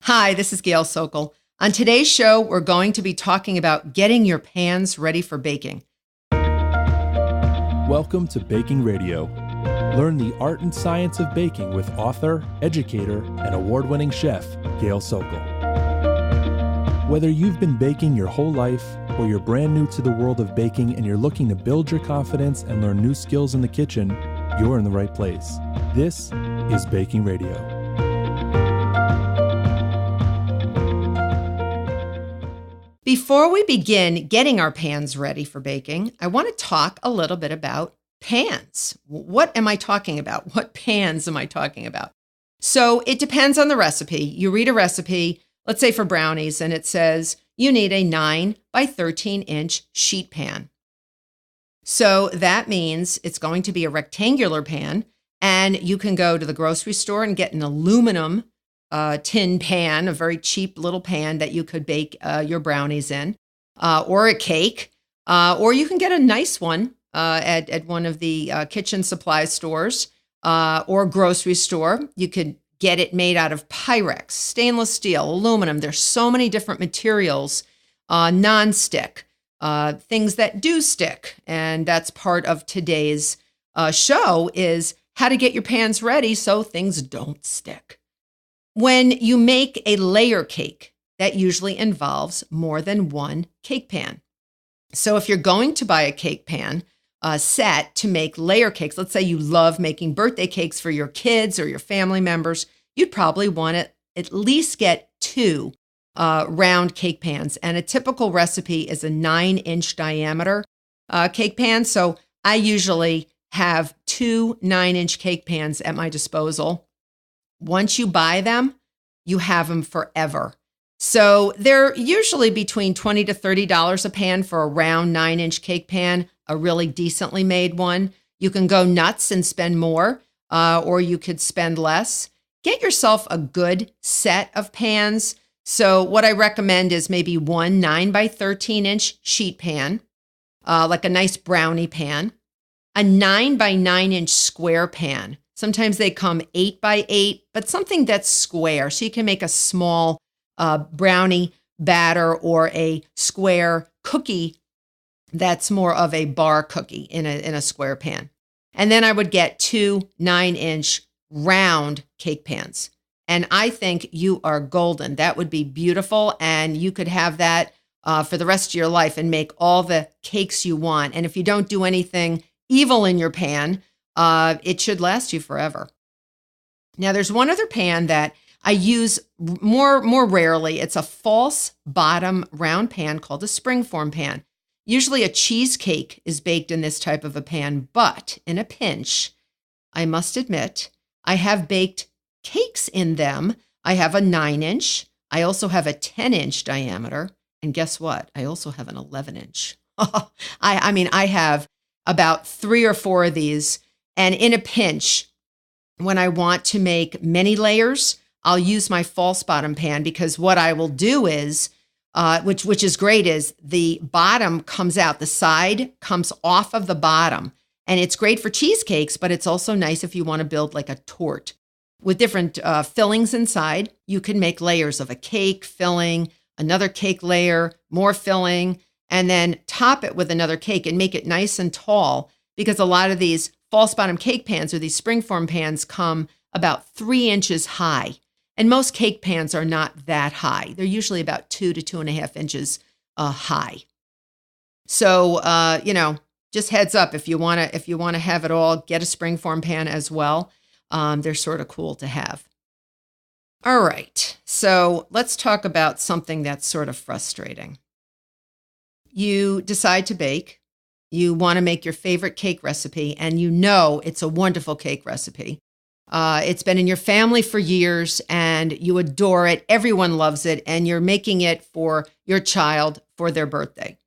Hi, this is Gail Sokol. On today's show, we're going to be talking about getting your pans ready for baking. Welcome to Baking Radio. Learn the art and science of baking with author, educator, and award-winning chef, Gail Sokol. Whether you've been baking your whole life or you're brand new to the world of baking and you're looking to build your confidence and learn new skills in the kitchen, you're in the right place. This is Baking Radio. Before we begin getting our pans ready for baking, I want to talk a little bit about pans. What am I talking about? What pans am I talking about? So it depends on the recipe. You read a recipe, let's say for brownies, and it says you need a 9 by 13 inch sheet pan. So that means it's going to be a rectangular pan, and you can go to the grocery store and get an aluminum tin pan, a very cheap little pan that you could bake your brownies in, or a cake, or you can get a nice one at one of the kitchen supply stores or grocery store. You could get it made out of Pyrex, stainless steel, aluminum. There's so many different materials, non-stick, things that do stick. And that's part of today's show is how to get your pans ready so things don't stick. When you make a layer cake, that usually involves more than one cake pan. So if you're going to buy a cake pan set to make layer cakes, let's say you love making birthday cakes for your kids or your family members, you'd probably want to at least get 2 round cake pans. And a typical recipe is a 9-inch diameter cake pan. So I usually have 2 9-inch cake pans at my disposal. Once you buy them, you have them forever. So they're usually between $20 to $30 a pan for a round 9-inch cake pan, a really decently made one. You can go nuts and spend more, or you could spend less. Get yourself a good set of pans. So what I recommend is maybe one 9 by 13 inch sheet pan, like a nice brownie pan, a 9 by 9 inch square pan. Sometimes they come 8 by 8, but something that's square. So you can make a small brownie batter or a square cookie that's more of a bar cookie in a square pan. And then I would get 2 9-inch round cake pans. And I think you are golden. That would be beautiful. And you could have that for the rest of your life and make all the cakes you want. And if you don't do anything evil in your pan, it should last you forever. Now, there's one other pan that I use more rarely. It's a false bottom round pan called a springform pan. Usually a cheesecake is baked in this type of a pan, but in a pinch, I must admit, I have baked cakes in them. I have a 9-inch. I also have a 10-inch diameter. And guess what? I also have an 11-inch. I have about 3 or 4 of these. And in a pinch, when I want to make many layers, I'll use my false bottom pan because what I will do is, which is great, is the bottom comes out, the side comes off of the bottom. And it's great for cheesecakes, but it's also nice if you want to build like a torte. With different fillings inside, you can make layers of a cake filling, another cake layer, more filling, and then top it with another cake and make it nice and tall because a lot of these false bottom cake pans or these springform pans come about 3 inches high. And most cake pans are not that high. They're usually about 2 to 2.5 inches high. So, just heads up, if you want to have it all, get a springform pan as well. They're sort of cool to have. All right. So let's talk about something that's sort of frustrating. You decide to bake. You want to make your favorite cake recipe, and you know it's a wonderful cake recipe. It's been in your family for years, and you adore it. Everyone loves it, and you're making it for your child for their birthday.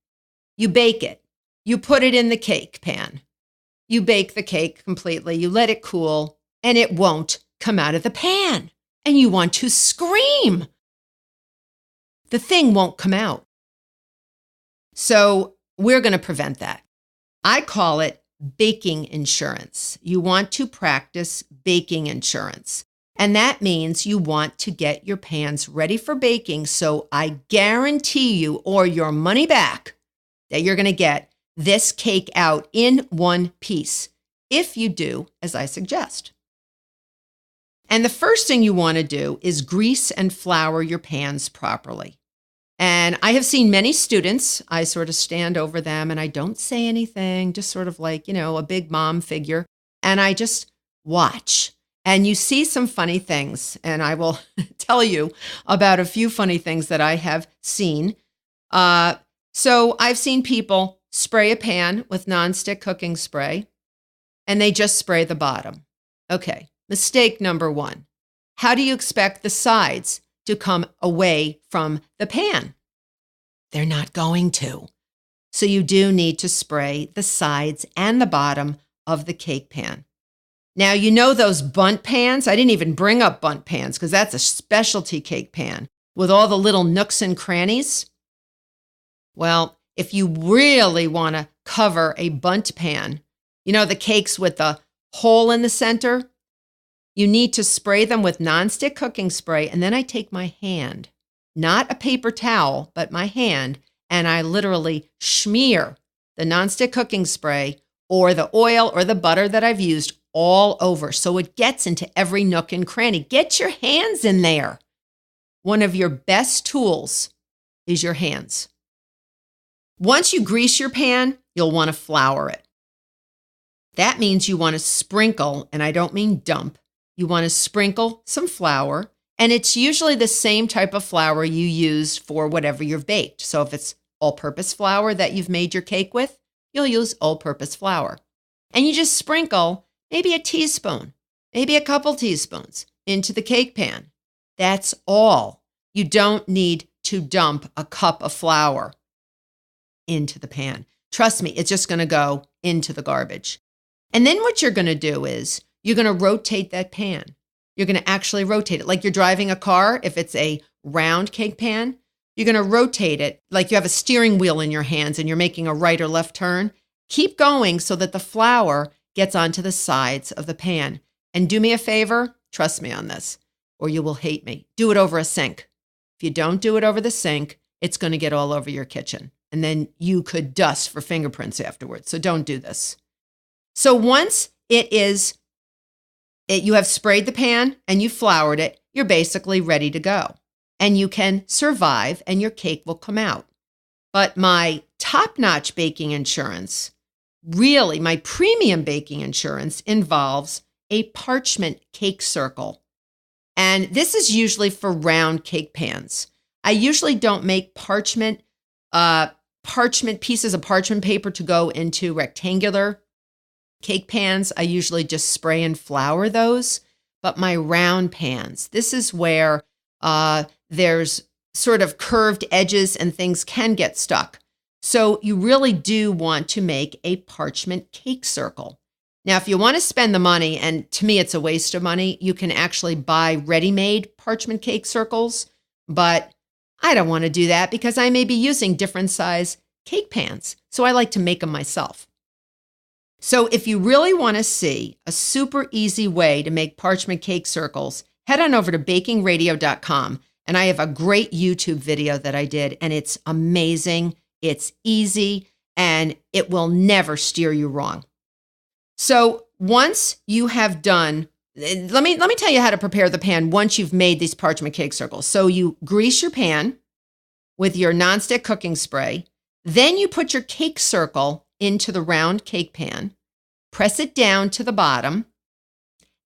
You bake it. You put it in the cake pan. You bake the cake completely. You let it cool, and it won't come out of the pan, and you want to scream. The thing won't come out. So we're going to prevent that. I call it baking insurance. You want to practice baking insurance. And that means you want to get your pans ready for baking. So I guarantee you, or your money back, that you're going to get this cake out in one piece if you do as I suggest. And the first thing you want to do is grease and flour your pans properly. And I have seen many students, I sort of stand over them and I don't say anything, just sort of like, a big mom figure. And I just watch. And you see some funny things. And I will tell you about a few funny things that I have seen. So I've seen people spray a pan with nonstick cooking spray, and they just spray the bottom. Okay, mistake number one. How do you expect the sides to come away from the pan? They're not going to. So you do need to spray the sides and the bottom of the cake pan. Now, those bundt pans? I didn't even bring up bundt pans because that's a specialty cake pan with all the little nooks and crannies. Well, if you really want to cover a bundt pan, the cakes with the hole in the center, you need to spray them with nonstick cooking spray. And then I take my hand, not a paper towel, but my hand, and I literally smear the nonstick cooking spray or the oil or the butter that I've used all over. So it gets into every nook and cranny. Get your hands in there. One of your best tools is your hands. Once you grease your pan, you'll want to flour it. That means you want to sprinkle, and I don't mean dump. You want to sprinkle some flour, and it's usually the same type of flour you use for whatever you've baked. So if it's all-purpose flour that you've made your cake with, you'll use all-purpose flour. And you just sprinkle maybe a teaspoon, maybe a couple teaspoons into the cake pan. That's all. You don't need to dump a cup of flour into the pan. Trust me, it's just going to go into the garbage. And then what you're going to do is you're going to rotate that pan. You're going to actually rotate it like you're driving a car. If it's a round cake pan, you're going to rotate it like you have a steering wheel in your hands and you're making a right or left turn. Keep going so that the flour gets onto the sides of the pan. And do me a favor, trust me on this, or you will hate me. Do it over a sink. If you don't do it over the sink, it's going to get all over your kitchen. And then you could dust for fingerprints afterwards. So don't do this. So once you have sprayed the pan and you floured it, you're basically ready to go. And you can survive and your cake will come out. But my top-notch baking insurance, really my premium baking insurance, involves a parchment cake circle. And this is usually for round cake pans. I usually don't make parchment pieces of parchment paper to go into rectangular cake pans. I usually just spray and flour those. But my round pans, this is where there's sort of curved edges and things can get stuck. So you really do want to make a parchment cake circle. Now, if you want to spend the money, and to me it's a waste of money, you can actually buy ready-made parchment cake circles. But I don't want to do that because I may be using different size cake pans. So I like to make them myself. So if you really want to see a super easy way to make parchment cake circles, head on over to bakingradio.com. And I have a great YouTube video that I did, and it's amazing. It's easy, and it will never steer you wrong. So once you have done, let me tell you how to prepare the pan once you've made these parchment cake circles. So you grease your pan with your nonstick cooking spray. Then you put your cake circle into the round cake pan, press it down to the bottom,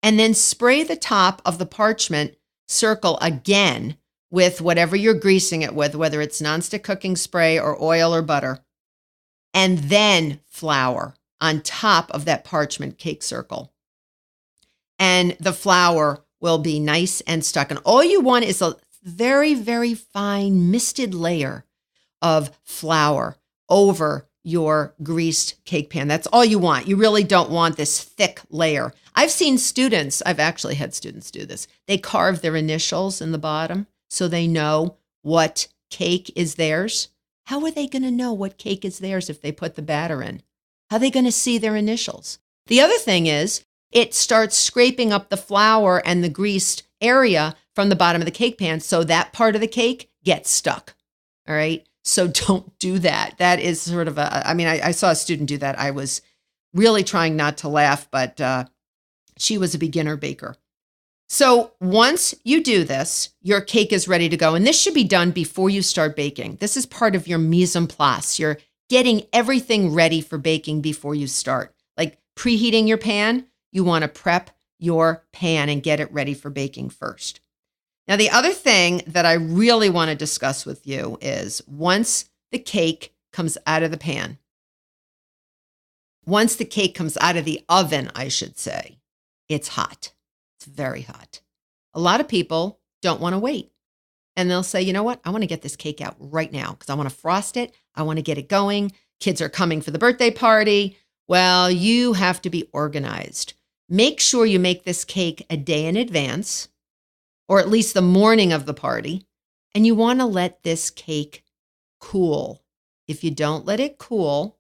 and then spray the top of the parchment circle again with whatever you're greasing it with, whether it's nonstick cooking spray or oil or butter, and then flour on top of that parchment cake circle. And the flour will be nice and stuck. And all you want is a very, very fine misted layer of flour over your greased cake pan. That's all you want. You really don't want this thick layer. I've actually had students do this. They carve their initials in the bottom so they know what cake is theirs. How are they going to know what cake is theirs if they put the batter in? How are they going to see their initials? The other thing is, it starts scraping up the flour and the greased area from the bottom of the cake pan. So that part of the cake gets stuck. All right. So don't do that. That is sort of I saw a student do that. I was really trying not to laugh, but she was a beginner baker. So once you do this, your cake is ready to go. And this should be done before you start baking. This is part of your mise en place. You're getting everything ready for baking before you start. Like preheating your pan, you want to prep your pan and get it ready for baking first. Now, the other thing that I really want to discuss with you is once the cake comes out of the pan, once the cake comes out of the oven, I should say, it's hot. It's very hot. A lot of people don't want to wait. And they'll say, you know what? I want to get this cake out right now because I want to frost it. I want to get it going. Kids are coming for the birthday party. Well, you have to be organized. Make sure you make this cake a day in advance, or at least the morning of the party. And you want to let this cake cool. If you don't let it cool,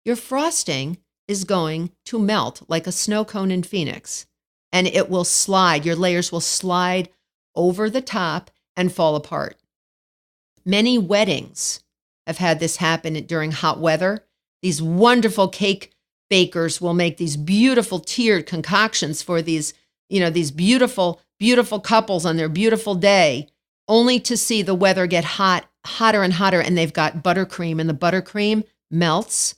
your frosting is going to melt like a snow cone in Phoenix. And it will slide. Your layers will slide over the top and fall apart. Many weddings have had this happen during hot weather. These wonderful cake bakers will make these beautiful tiered concoctions for these beautiful, beautiful couples on their beautiful day, only to see the weather get hotter and hotter, and they've got buttercream, and the buttercream melts,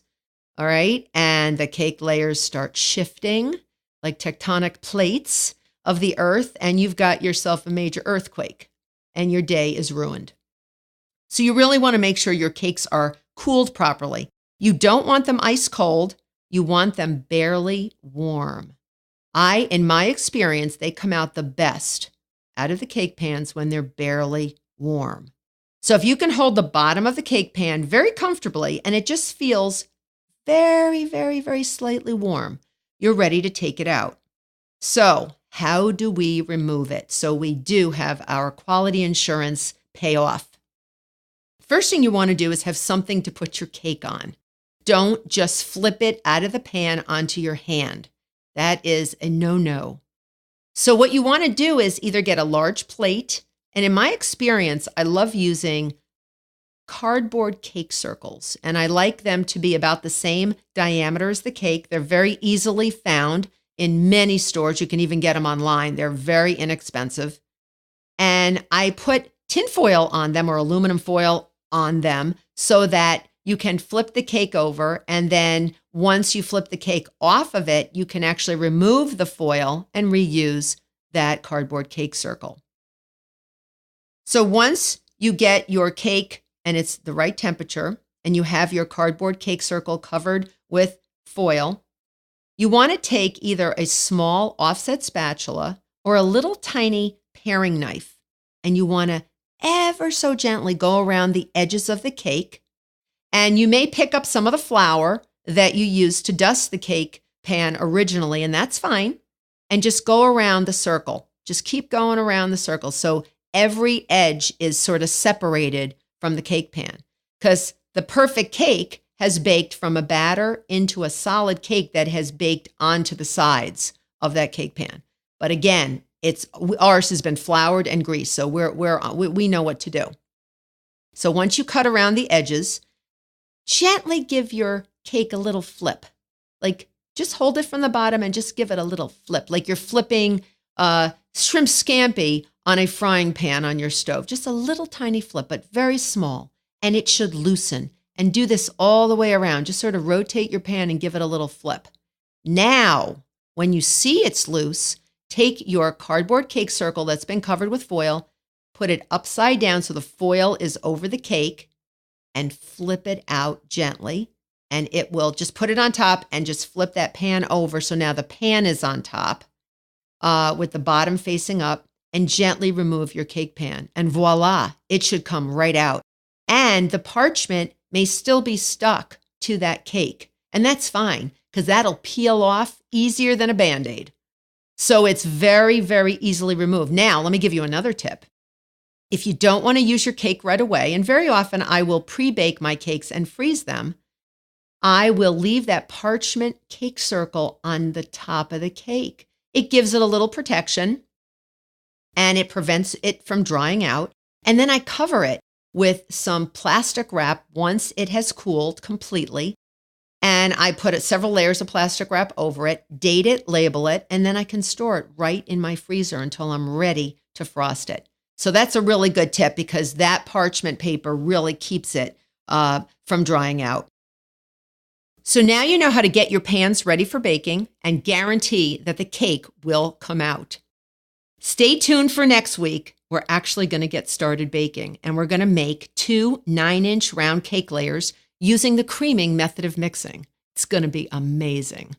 all right? And the cake layers start shifting like tectonic plates of the earth, and you've got yourself a major earthquake, and your day is ruined. So you really want to make sure your cakes are cooled properly. You don't want them ice cold. You want them barely warm. In my experience, they come out the best out of the cake pans when they're barely warm. So if you can hold the bottom of the cake pan very comfortably and it just feels very, very, very slightly warm, you're ready to take it out. So how do we remove it so we do have our quality insurance pay off? First thing you want to do is have something to put your cake on. Don't just flip it out of the pan onto your hand. That is a no-no. So what you want to do is either get a large plate, and in my experience, I love using cardboard cake circles, and I like them to be about the same diameter as the cake. They're very easily found in many stores. You can even get them online. They're very inexpensive. And I put tin foil on them or aluminum foil on them so that you can flip the cake over, and then once you flip the cake off of it, you can actually remove the foil and reuse that cardboard cake circle. So once you get your cake and it's the right temperature and you have your cardboard cake circle covered with foil, you want to take either a small offset spatula or a little tiny paring knife, and you want to ever so gently go around the edges of the cake. And you may pick up some of the flour that you used to dust the cake pan originally, and that's fine. And just go around the circle. Just keep going around the circle so every edge is sort of separated from the cake pan. Because the perfect cake has baked from a batter into a solid cake that has baked onto the sides of that cake pan. But again, ours has been floured and greased, so we know what to do. So once you cut around the edges, gently give your cake a little flip. Like just hold it from the bottom and just give it a little flip, like you're flipping shrimp scampi on a frying pan on your stove. Just a little tiny flip, but very small, and it should loosen. And do this all the way around. Just sort of rotate your pan and give it a little flip. Now, when you see it's loose, take your cardboard cake circle that's been covered with foil, put it upside down so the foil is over the cake, and flip it out gently. And it will just put it on top and just flip that pan over. So now the pan is on top with the bottom facing up, and gently remove your cake pan. And voila, it should come right out. And the parchment may still be stuck to that cake. And that's fine, because that'll peel off easier than a Band-Aid. So it's very, very easily removed. Now, let me give you another tip. If you don't want to use your cake right away, and very often I will pre-bake my cakes and freeze them, I will leave that parchment cake circle on the top of the cake. It gives it a little protection and it prevents it from drying out. And then I cover it with some plastic wrap once it has cooled completely. And I put several layers of plastic wrap over it, date it, label it, and then I can store it right in my freezer until I'm ready to frost it. So that's a really good tip because that parchment paper really keeps it from drying out. So now you know how to get your pans ready for baking and guarantee that the cake will come out. Stay tuned for next week. We're actually going to get started baking, and we're going to make 2 9-inch round cake layers using the creaming method of mixing. It's going to be amazing.